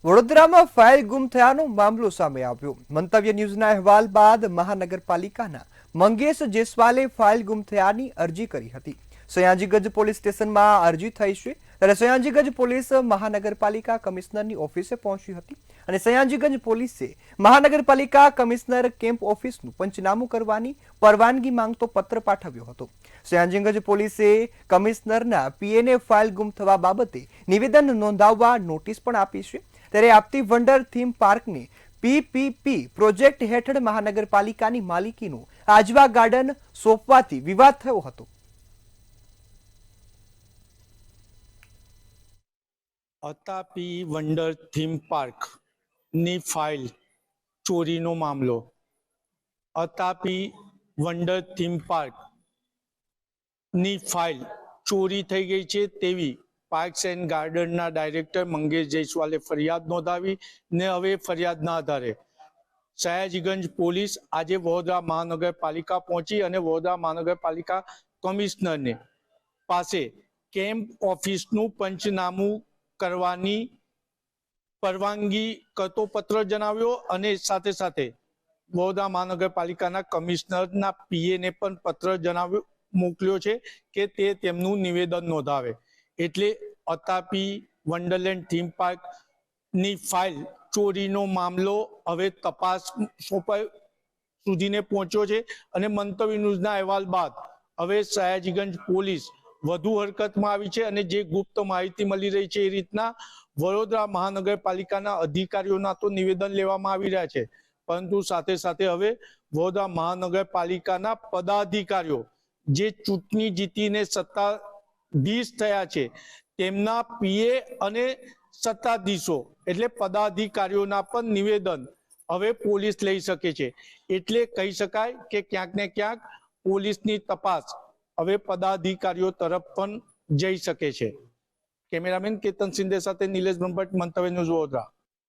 વડોદરામાં ફાઇલ ગુમ થયાનો મામલો સામે આવ્યો। મંતવ્ય ન્યૂઝના અહેવાલ બાદ મહાનગરપાલિકાના મંગેશ જયસ્વાલે ફાઇલ ગુમ થયાની અરજી કરી હતી। સયાજીગંજ પોલીસ સ્ટેશનમાં અરજી થઈ છે ત્યારે સયાજીગંજ પોલીસ મહાનગરપાલિકા કમિશનરની ઓફિસે પહોંચી હતી અને સયાજીગંજ પોલીસે મહાનગરપાલિકા કમિશનર કેમ્પ ઓફિસનું પંચનામું કરવાની પરવાનગી માંગતો પત્ર પાઠવ્યો હતો। સયાજીગંજ પોલીસે કમિશનરના પીએને ફાઇલ ગુમ થવા બાબતે નિવેદન નોંધાવવા નોટિસ પણ આપી છે। ત્યારે આપતી વંડર થીમ પાર્કને પીપીપી પ્રોજેક્ટ હેઠળ મહાનગરપાલિકાની માલિકીનું આજવા ગાર્ડન સોંપવાથી વિવાદ થયો હતો। અતાપી વંડર થીમ પાર્ક ની ફાઇલ ચોરીનો મામલો। અતાપી વંડર થીમ પાર્ક ની ફાઇલ ચોરી થઈ ગઈ છે તેવી પાર્ક્સ એન્ડ ગાર્ડનના ડાયરેક્ટર મંગેશ જયસ્વાલે ફરિયાદ નોંધાવી ને હવે ફરિયાદના આધારે સયાજીગંજ પોલીસ આજે વડોદરા મહાનગરપાલિકા પહોંચી અને વડોદરા મહાનગરપાલિકા કમિશનરને પાસે કેમ્પ ઓફિસનું પંચનામું કરવાની પરવાનગી કરતો પત્ર જણાવ્યો અને સાથે સાથે વડોદરા મહાનગરપાલિકાના કમિશનરના પીએને પણ પત્ર જણાવ્યો મોકલ્યો છે કે તે તેમનું નિવેદન નોંધાવે। એટલે અતાપી વંડરલેન્ડ થીમ પાર્ક ની ફાઇલ ચોરીનો મામલો હવે તપાસ સુધીને પહોંચ્યો છે અને મંતવ્ય ન્યૂઝના અહેવાલ બાદ હવે સયાજીગંજ પોલીસ વધુ હરકતમાં આવી છે અને જે ગુપ્ત માહિતી મળી રહી છે એ રીતના વડોદરા મહાનગરપાલિકાના અધિકારીઓના તો નિવેદન લેવામાં આવી રહ્યા છે, પરંતુ સાથે સાથે હવે વડોદરા મહાનગરપાલિકાના પદાધિકારીઓ જે ચૂંટણી જીતીને સત્તાધીશ થયા છે તેમના પીએ અને સત્તાધીશો એટલે પદાધિકારીઓના પણ નિવેદન હવે પોલીસ લઈ શકે છે। એટલે કહી શકાય કે ક્યાંક ને ક્યાંક પોલીસની તપાસ હવે પદાધિકારીઓ તરફ પણ જઈ શકે છે। કેમેરામેન કેતન સિંધે સાથે નિલેશ બ્રહ્મભટ્ટ, મંતવ્ય ન્યૂઝ વડોદરા।